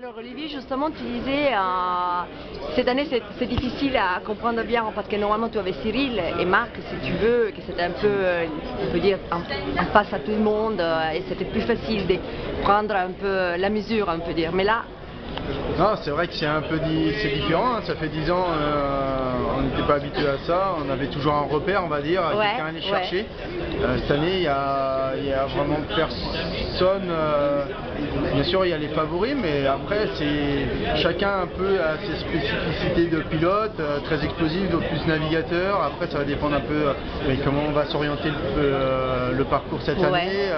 Alors Olivier, justement, tu disais, cette année c'est difficile à comprendre bien parce que normalement tu avais Cyril et Marc, si tu veux, que c'était un peu, on peut dire, en face à tout le monde et c'était plus facile de prendre un peu la mesure, on peut dire. Mais là... Non, c'est vrai que c'est un peu c'est différent, hein. Ça fait 10 ans, on n'était pas habitué à ça, on avait toujours un repère, on va dire, quelqu'un à aller chercher. Cette année, il y a vraiment personne. Bien sûr, il y a les favoris, mais après, chacun un peu a ses spécificités de pilote, très explosif, d'autres plus navigateur. Après, ça va dépendre un peu comment on va s'orienter le parcours cette année,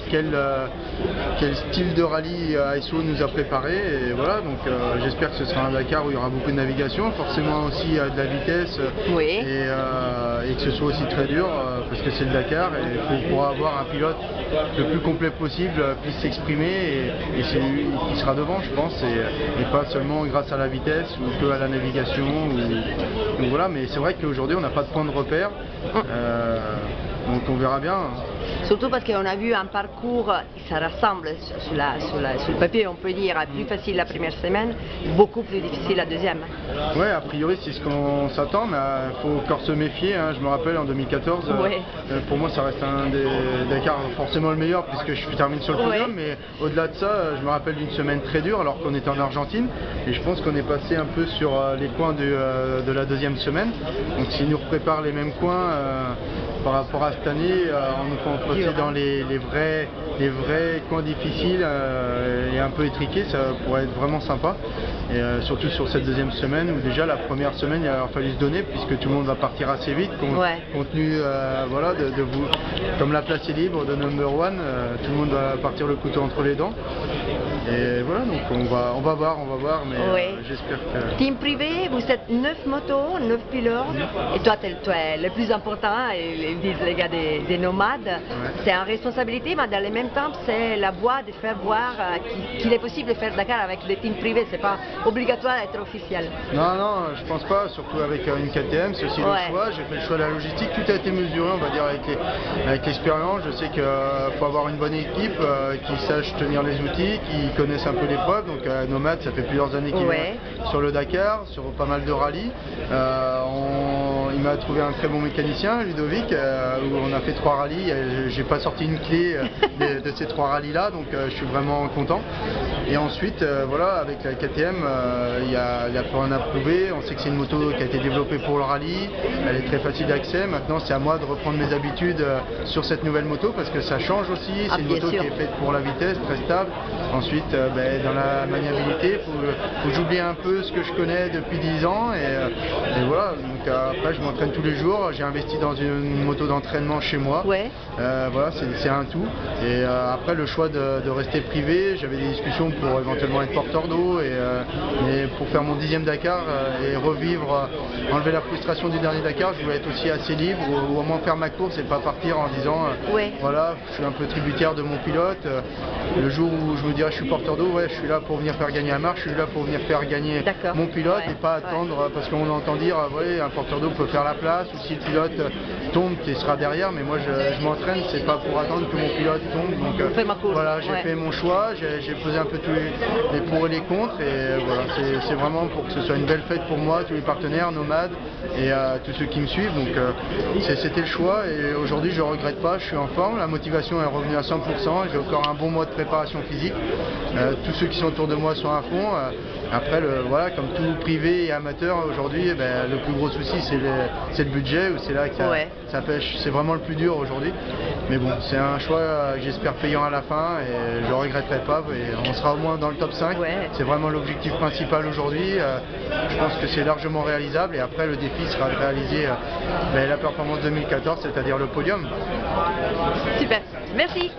quel style de rallye ASO nous a préparé. Et voilà, donc j'espère que ce sera un Dakar où il y aura beaucoup de navigation, forcément aussi de la vitesse et que ce soit aussi très dur parce que c'est le Dakar et il faudra avoir un pilote le plus complet possible puisse s'exprimer et c'est lui qui sera devant, je pense, et pas seulement grâce à la vitesse ou que à la navigation. Donc voilà, mais c'est vrai qu'aujourd'hui on n'a pas de point de repère, donc on verra bien. Surtout parce qu'on a vu un parcours, ça ressemble sur le papier, on peut dire, plus facile la première semaine, beaucoup plus difficile la deuxième. Ouais, a priori c'est ce qu'on s'attend, mais il faut encore se méfier, hein. Je me rappelle en 2014, pour moi ça reste un des Dakar forcément le meilleur puisque je termine sur le podium, mais au-delà de ça, je me rappelle d'une semaine très dure alors qu'on était en Argentine et je pense qu'on est passé un peu sur les coins de la deuxième semaine. Donc s'ils nous préparent les mêmes coins par rapport à cette année, on nous fait passer dans les vrais coins difficiles et un peu étriqués, ça pourrait être vraiment sympa. Et surtout sur cette deuxième semaine où déjà la première semaine il a fallu se donner puisque tout le monde va partir assez vite, compte tenu voilà, de vous, comme la place est libre de number one, tout le monde va partir le couteau entre les dents. Et voilà, donc on va voir, mais j'espère que... Team privé, vous êtes 9 motos, 9 pilotes, et toi tu es le plus important, ils disent les gars des nomades. C'est une responsabilité, mais dans le même temps, c'est la voie de faire voir qu'il est possible de faire Dakar avec des teams privés, c'est pas obligatoire d'être officiel. Non, je pense pas, surtout avec une KTM, c'est aussi le choix. J'ai fait le choix de la logistique, tout a été mesuré, on va dire, avec l'expérience. Je sais qu'il faut avoir une bonne équipe qui sache tenir les outils, qui connaissent un peu l'épreuve. Donc Nomade, ça fait plusieurs années qu'il est sur le Dakar, sur pas mal de rallyes. Il m'a trouvé un très bon mécanicien, Ludovic, où on a fait 3 rallyes. J'ai pas sorti une clé de ces 3 rallyes là, donc je suis vraiment content. Et ensuite, voilà, avec la KTM, il y a rien à prouver. On sait que c'est une moto qui a été développée pour le rallye, elle est très facile d'accès. Maintenant, c'est à moi de reprendre mes habitudes sur cette nouvelle moto parce que ça change aussi. C'est une moto qui est faite pour la vitesse, très stable. Ensuite, dans la maniabilité, faut que j'oublie un peu ce que je connais depuis 10 ans. Et voilà, donc après, je m'entraîne tous les jours. J'ai investi dans une moto d'entraînement chez moi. Voilà, c'est un tout. Et après, le choix de rester privé, j'avais des discussions pour éventuellement être porteur d'eau mais pour faire mon 10e Dakar et revivre, enlever la frustration du dernier Dakar, je voulais être aussi assez libre ou au moins faire ma course et pas partir en disant voilà, je suis un peu tributaire de mon pilote. Le jour où je me dirais je suis porteur d'eau, je suis là pour venir faire gagner la marche, je suis là pour venir faire gagner mon pilote et pas attendre parce qu'on entend dire un porteur d'eau peut faire la place ou si le pilote tombe, il sera derrière, mais moi je m'entraîne, c'est pas pour attendre que mon pilote tombe. Donc voilà, j'ai fait mon choix, j'ai posé un peu tous les pour et les contre et voilà, c'est vraiment pour que ce soit une belle fête pour moi, tous les partenaires, Nomades et tous ceux qui me suivent. Donc c'était le choix et aujourd'hui je regrette pas, je suis en forme, la motivation est revenue à 100%, j'ai encore un bon mois de préparation physique, tous ceux qui sont autour de moi sont à fond. Après, voilà, comme tout privé et amateur aujourd'hui, le plus gros souci c'est le budget, c'est là que ça pêche, c'est vraiment le plus dur aujourd'hui. Mais bon, c'est un choix, j'espère payant à la fin et je ne regretterai pas. Et on sera au moins dans le top 5. C'est vraiment l'objectif principal aujourd'hui. Je pense que c'est largement réalisable et après le défi sera de réaliser la performance 2014, c'est-à-dire le podium. Super, merci.